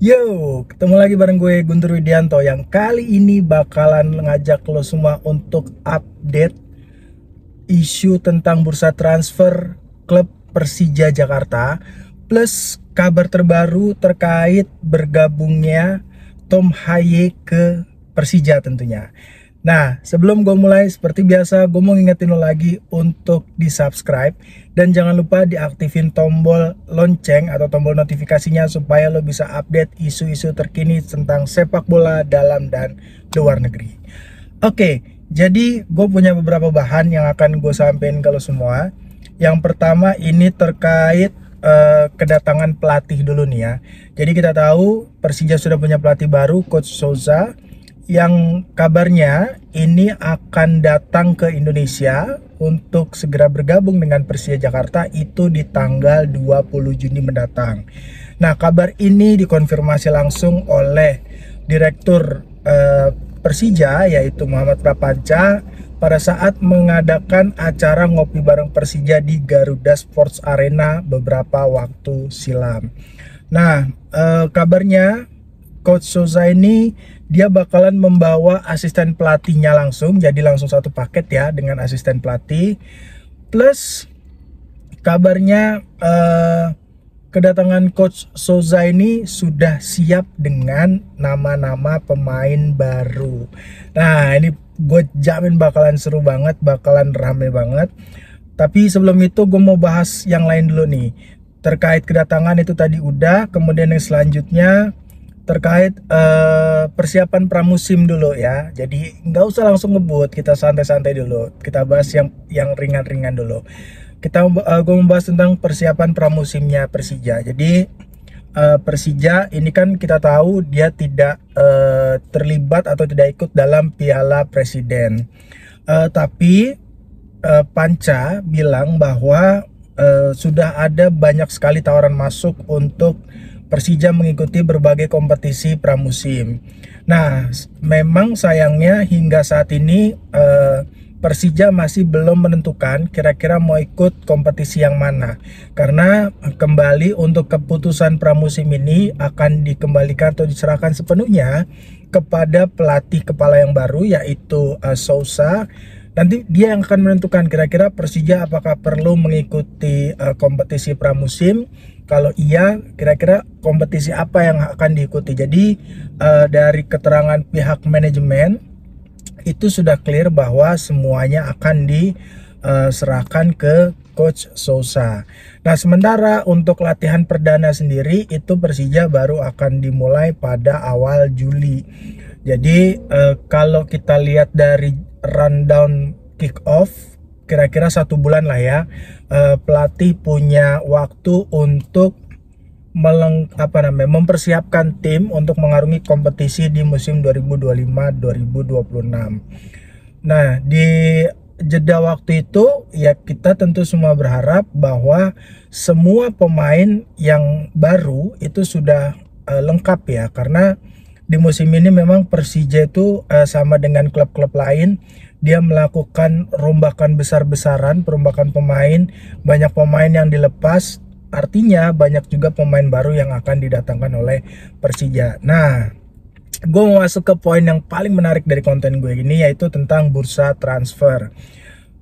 Yo, ketemu lagi bareng gue Guntur Widianto yang kali ini bakalan ngajak lo semua untuk update isu tentang bursa transfer klub Persija Jakarta plus kabar terbaru terkait bergabungnya Tom Haye ke Persija tentunya. Nah, sebelum gue mulai, seperti biasa, gue mau ngingetin lo lagi untuk di-subscribe. Dan jangan lupa diaktifin tombol lonceng atau tombol notifikasinya supaya lo bisa update isu-isu terkini tentang sepak bola dalam dan luar negeri. Oke, jadi gue punya beberapa bahan yang akan gue sampaikan ke lo semua. Yang pertama ini terkait kedatangan pelatih dulu nih ya. Jadi kita tahu Persija sudah punya pelatih baru, Coach Souza, yang kabarnya ini akan datang ke Indonesia untuk segera bergabung dengan Persija Jakarta itu di tanggal 20 Juni mendatang. Nah, kabar ini dikonfirmasi langsung oleh Direktur Persija yaitu Muhammad Prapanca pada saat mengadakan acara ngopi bareng Persija di Garuda Sports Arena beberapa waktu silam. Nah, kabarnya Coach Souza ini dia bakalan membawa asisten pelatihnya langsung, jadi langsung satu paket ya dengan asisten pelatih. Plus kabarnya kedatangan Coach Souza ini sudah siap dengan nama-nama pemain baru. Nah, ini gue jamin bakalan seru banget, bakalan rame banget. Tapi sebelum itu gue mau bahas yang lain dulu nih. Terkait kedatangan itu tadi udah, kemudian yang selanjutnya terkait persiapan pramusim dulu ya. Jadi nggak usah langsung ngebut, kita santai-santai dulu. Kita bahas yang ringan-ringan dulu. Gue membahas tentang persiapan pramusimnya Persija. Jadi Persija ini kan kita tahu dia tidak terlibat atau tidak ikut dalam Piala Presiden. Tapi Panca bilang bahwa sudah ada banyak sekali tawaran masuk untuk Persija mengikuti berbagai kompetisi pramusim. Nah, memang sayangnya hingga saat ini Persija masih belum menentukan kira-kira mau ikut kompetisi yang mana. Karena kembali untuk keputusan pramusim ini akan dikembalikan atau diserahkan sepenuhnya kepada pelatih kepala yang baru yaitu Sousa. Nanti dia yang akan menentukan kira-kira Persija apakah perlu mengikuti kompetisi pramusim. Kalau iya, kira-kira kompetisi apa yang akan diikuti. Jadi dari keterangan pihak manajemen itu sudah clear bahwa semuanya akan diserahkan ke Coach Sousa. Nah, sementara untuk latihan perdana sendiri itu Persija baru akan dimulai pada awal Juli. Jadi kalau kita lihat dari rundown kick off kira-kira 1 bulan lah ya, pelatih punya waktu untuk mempersiapkan tim untuk mengarungi kompetisi di musim 2025-2026. Nah, di jeda waktu itu ya kita tentu semua berharap bahwa semua pemain yang baru itu sudah lengkap ya, karena di musim ini memang Persija itu sama dengan klub-klub lain, dia melakukan rombakan besar-besaran, perombakan pemain, banyak pemain yang dilepas, artinya banyak juga pemain baru yang akan didatangkan oleh Persija. Nah, gue mau masuk ke poin yang paling menarik dari konten gue ini, yaitu tentang bursa transfer,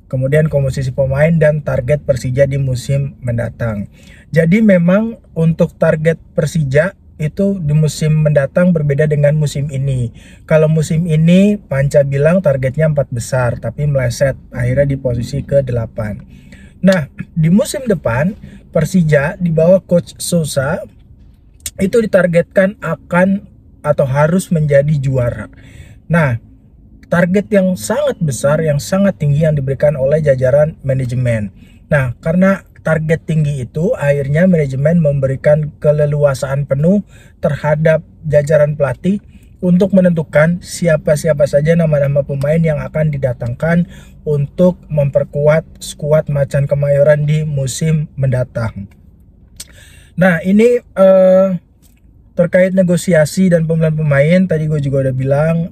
kemudian komposisi pemain dan target Persija di musim mendatang. Jadi memang untuk target Persija itu di musim mendatang berbeda dengan musim ini. Kalau musim ini Panca bilang targetnya 4 besar, tapi meleset akhirnya di posisi ke-8. Nah, di musim depan Persija di bawah Coach Sousa itu ditargetkan akan atau harus menjadi juara. Nah, target yang sangat besar, yang sangat tinggi yang diberikan oleh jajaran manajemen. Nah, karena target tinggi itu akhirnya manajemen memberikan keleluasaan penuh terhadap jajaran pelatih untuk menentukan siapa-siapa saja nama-nama pemain yang akan didatangkan untuk memperkuat skuad Macan Kemayoran di musim mendatang. Nah, ini terkait negosiasi dan pemilihan pemain, tadi gue juga udah bilang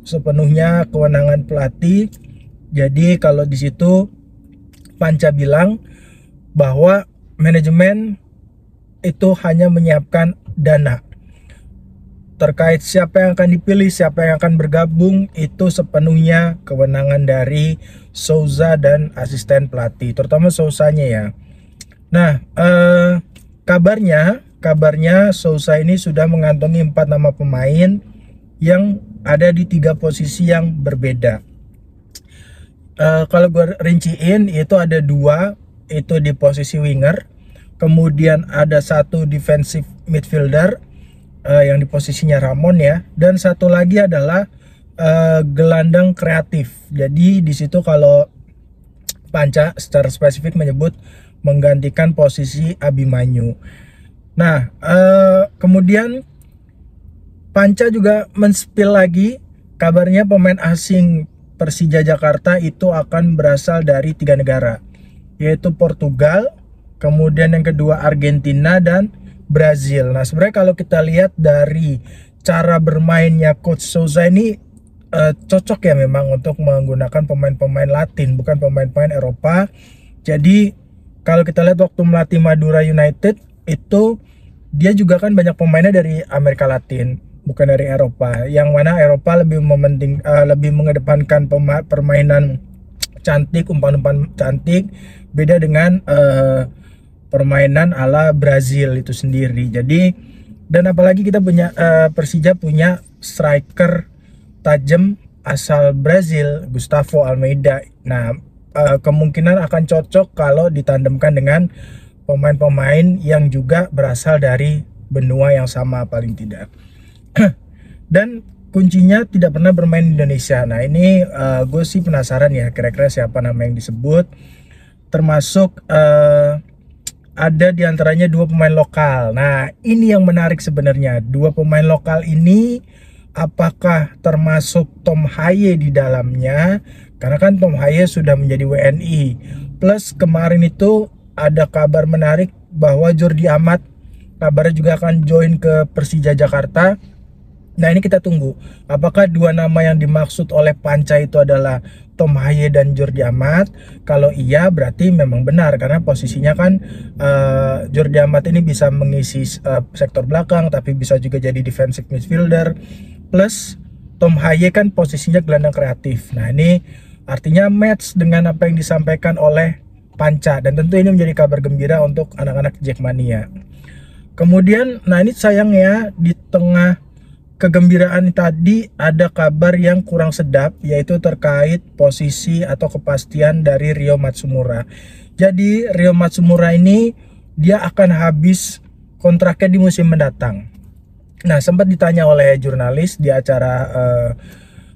sepenuhnya kewenangan pelatih. Jadi kalau di situ Panca bilang bahwa manajemen itu hanya menyiapkan dana. terkait siapa yang akan dipilih, siapa yang akan bergabung, itu sepenuhnya kewenangan dari Souza dan asisten pelatih, terutama Souzanya ya. Nah, kabarnya Souza ini sudah mengantongi 4 nama pemain yang ada di 3 posisi yang berbeda. Kalau gue rinciin, itu ada 2 itu di posisi winger, kemudian ada 1 defensive midfielder yang di posisinya Ramon ya, dan 1 lagi adalah gelandang kreatif. Jadi di situ kalau Panca secara spesifik menyebut menggantikan posisi Abimanyu. Nah, kemudian Panca juga men-spill lagi, kabarnya pemain asing Persija Jakarta itu akan berasal dari 3 negara, yaitu Portugal, kemudian yang kedua Argentina, dan Brazil. Nah, sebenarnya kalau kita lihat dari cara bermainnya Coach Souza ini cocok ya memang untuk menggunakan pemain-pemain Latin, bukan pemain-pemain Eropa. Jadi kalau kita lihat waktu melatih Madura United itu, dia juga kan banyak pemainnya dari Amerika Latin, bukan dari Eropa. Yang mana Eropa lebih lebih mengedepankan permainan cantik, umpan-umpan cantik, beda dengan permainan ala Brazil itu sendiri. Jadi, dan apalagi kita punya Persija punya striker tajam asal Brazil, Gustavo Almeida. Nah, kemungkinan akan cocok kalau ditandemkan dengan pemain-pemain yang juga berasal dari benua yang sama paling tidak. Dan kuncinya tidak pernah bermain di Indonesia. Nah, ini gue sih penasaran ya, kira-kira siapa nama yang disebut. Termasuk ada diantaranya 2 pemain lokal. Nah, ini yang menarik sebenarnya. 2 pemain lokal ini apakah termasuk Tom Haye di dalamnya? Karena kan Tom Haye sudah menjadi WNI. Plus kemarin itu ada kabar menarik bahwa Jordi Amat kabarnya juga akan join ke Persija Jakarta. Nah, ini kita tunggu. Apakah 2 nama yang dimaksud oleh Panca itu adalah Tom Haye dan Jordi Amat? Kalau iya, berarti memang benar, karena posisinya kan Jordi Amat ini bisa mengisi sektor belakang, tapi bisa juga jadi defensive midfielder. Plus Tom Haye kan posisinya gelandang kreatif. Nah, ini artinya match dengan apa yang disampaikan oleh Panca, dan tentu ini menjadi kabar gembira untuk anak-anak Jackmania. Kemudian, nah ini sayangnya di tengah kegembiraan tadi ada kabar yang kurang sedap, yaitu terkait posisi atau kepastian dari Ryo Matsumura. Jadi Ryo Matsumura ini dia akan habis kontraknya di musim mendatang. Nah, sempat ditanya oleh jurnalis di acara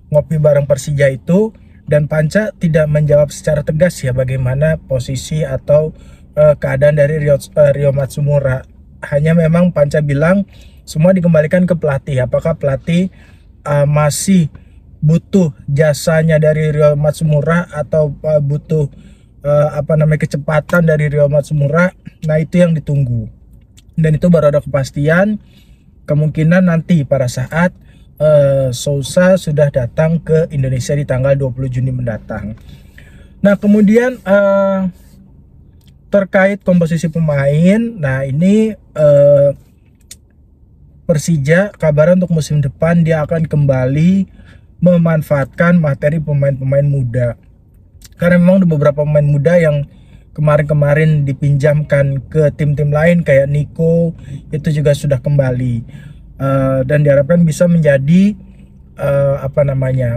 ngopi bareng Persija itu, dan Panca tidak menjawab secara tegas ya bagaimana posisi atau keadaan dari Ryo Matsumura. Hanya memang Panca bilang semua dikembalikan ke pelatih. Apakah pelatih masih butuh jasanya dari Ryo Matsumura atau butuh kecepatan dari Ryo Matsumura? Nah, itu yang ditunggu. Dan itu baru ada kepastian kemungkinan nanti pada saat Souza sudah datang ke Indonesia di tanggal 20 Juni mendatang. Nah, kemudian terkait komposisi pemain, nah ini Persija kabar untuk musim depan dia akan kembali memanfaatkan materi pemain-pemain muda. Karena memang ada beberapa pemain muda yang kemarin-kemarin dipinjamkan ke tim-tim lain kayak Nico, itu juga sudah kembali. Dan diharapkan bisa menjadi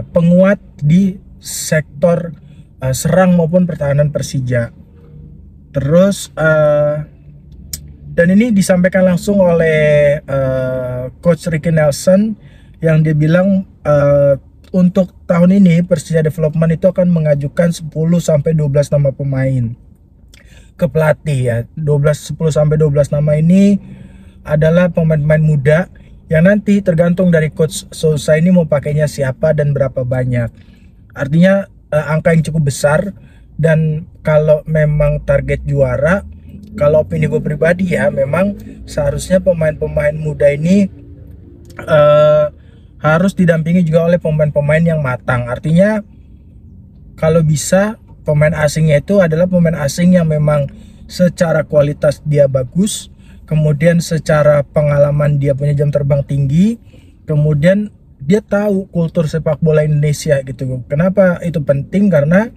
penguat di sektor serang maupun pertahanan Persija. Terus dan ini disampaikan langsung oleh Coach Ricky Nelson, yang dia bilang untuk tahun ini Persija Development itu akan mengajukan 10-12 nama pemain ke pelatih ya. 10-12 nama ini adalah pemain-pemain muda yang nanti tergantung dari Coach Souza ini mau pakainya siapa dan berapa banyak. Artinya angka yang cukup besar, dan kalau memang target juara, kalau opini gue pribadi ya, memang seharusnya pemain-pemain muda ini harus didampingi juga oleh pemain-pemain yang matang. Artinya kalau bisa pemain asingnya itu adalah pemain asing yang memang secara kualitas dia bagus, kemudian secara pengalaman dia punya jam terbang tinggi, kemudian dia tahu kultur sepak bola Indonesia gitu. Kenapa itu penting? Karena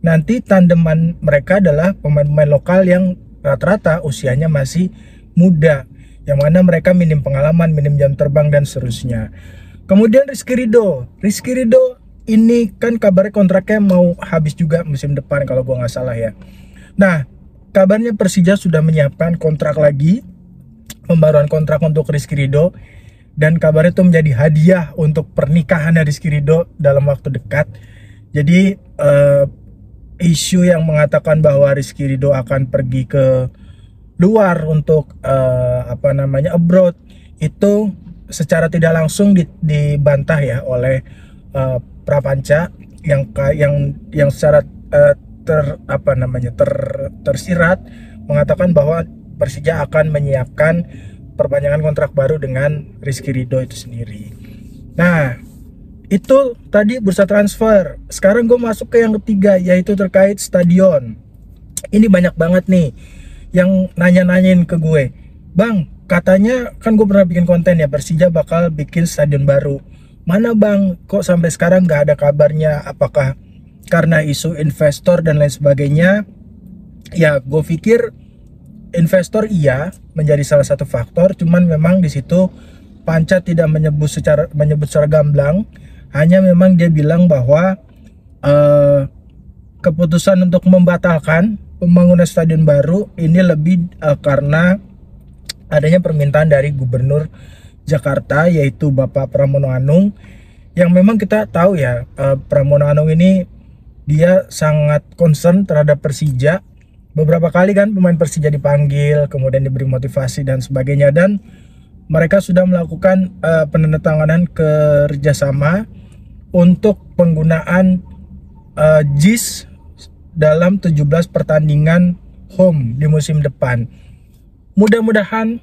nanti tandeman mereka adalah pemain-pemain lokal yang rata-rata usianya masih muda, yang mana mereka minim pengalaman, minim jam terbang dan seterusnya. Kemudian Rizky Ridho ini kan kabarnya kontraknya mau habis juga musim depan kalau gua nggak salah ya. Nah, kabarnya Persija sudah menyiapkan kontrak lagi, pembaruan kontrak untuk Rizky Ridho, dan kabarnya itu menjadi hadiah untuk pernikahan Rizky Ridho dalam waktu dekat. Jadi isu yang mengatakan bahwa Rizky Ridho akan pergi ke luar untuk abroad itu secara tidak langsung dibantah ya oleh Prapanca yang secara tersirat mengatakan bahwa Persija akan menyiapkan perpanjangan kontrak baru dengan Rizky Ridho itu sendiri. Nah, itu tadi bursa transfer. Sekarang gue masuk ke yang ketiga, yaitu terkait stadion. Ini banyak banget nih yang nanya-nanyain ke gue, Bang, katanya kan gue pernah bikin konten ya, Persija bakal bikin stadion baru. Mana bang, kok sampai sekarang nggak ada kabarnya? Apakah karena isu investor dan lain sebagainya? Ya, gue pikir investor iya menjadi salah satu faktor, cuman memang di situ Panca tidak menyebut secara gamblang, hanya memang dia bilang bahwa keputusan untuk membatalkan pembangunan stadion baru ini lebih karena adanya permintaan dari Gubernur Jakarta, yaitu Bapak Pramono Anung, yang memang kita tahu ya, Pramono Anung ini dia sangat concern terhadap Persija. Beberapa kali kan pemain Persija dipanggil, kemudian diberi motivasi dan sebagainya, dan mereka sudah melakukan penandatanganan kerjasama untuk penggunaan JIS dalam 17 pertandingan home di musim depan. Mudah-mudahan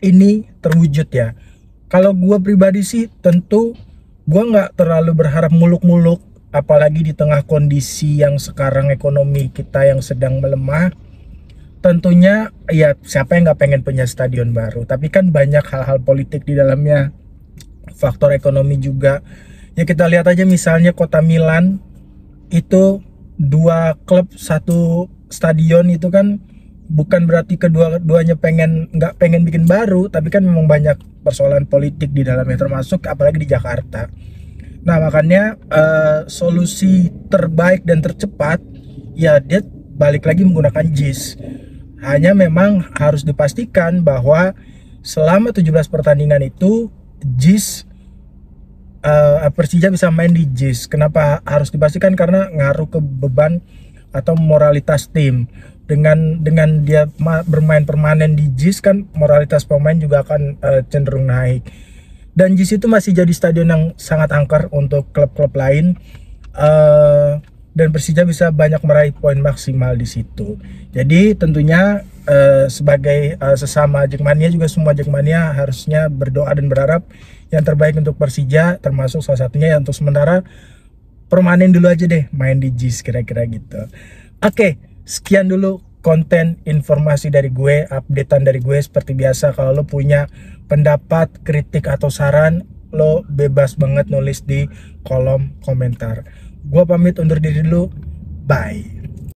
ini terwujud ya. Kalau gue pribadi sih tentu gue nggak terlalu berharap muluk-muluk, apalagi di tengah kondisi yang sekarang ekonomi kita yang sedang melemah. Tentunya ya siapa yang nggak pengen punya stadion baru, tapi kan banyak hal-hal politik di dalamnya, faktor ekonomi juga. Ya kita lihat aja misalnya kota Milan itu 2 klub 1 stadion, itu kan bukan berarti kedua-duanya nggak pengen bikin baru, tapi kan memang banyak persoalan politik di dalamnya, termasuk apalagi di Jakarta. Nah makanya solusi terbaik dan tercepat ya dia balik lagi menggunakan JIS. Hanya memang harus dipastikan bahwa selama 17 pertandingan itu JIS Persija bisa main di JIS. Kenapa harus dipastikan? Karena ngaruh ke beban atau moralitas tim. Dengan dia bermain permanen di JIS kan moralitas pemain juga akan cenderung naik. Dan JIS itu masih jadi stadion yang sangat angker untuk klub-klub lain, dan Persija bisa banyak meraih poin maksimal di situ. Jadi tentunya sebagai sesama Jackmania juga, semua Jackmania harusnya berdoa dan berharap yang terbaik untuk Persija, termasuk salah satunya ya untuk sementara permanen dulu aja deh main di JIS, kira-kira gitu. Oke, sekian dulu konten informasi dari gue, updatean dari gue. Seperti biasa, kalau lo punya pendapat, kritik atau saran, lo bebas banget nulis di kolom komentar. Gue pamit undur diri dulu, bye.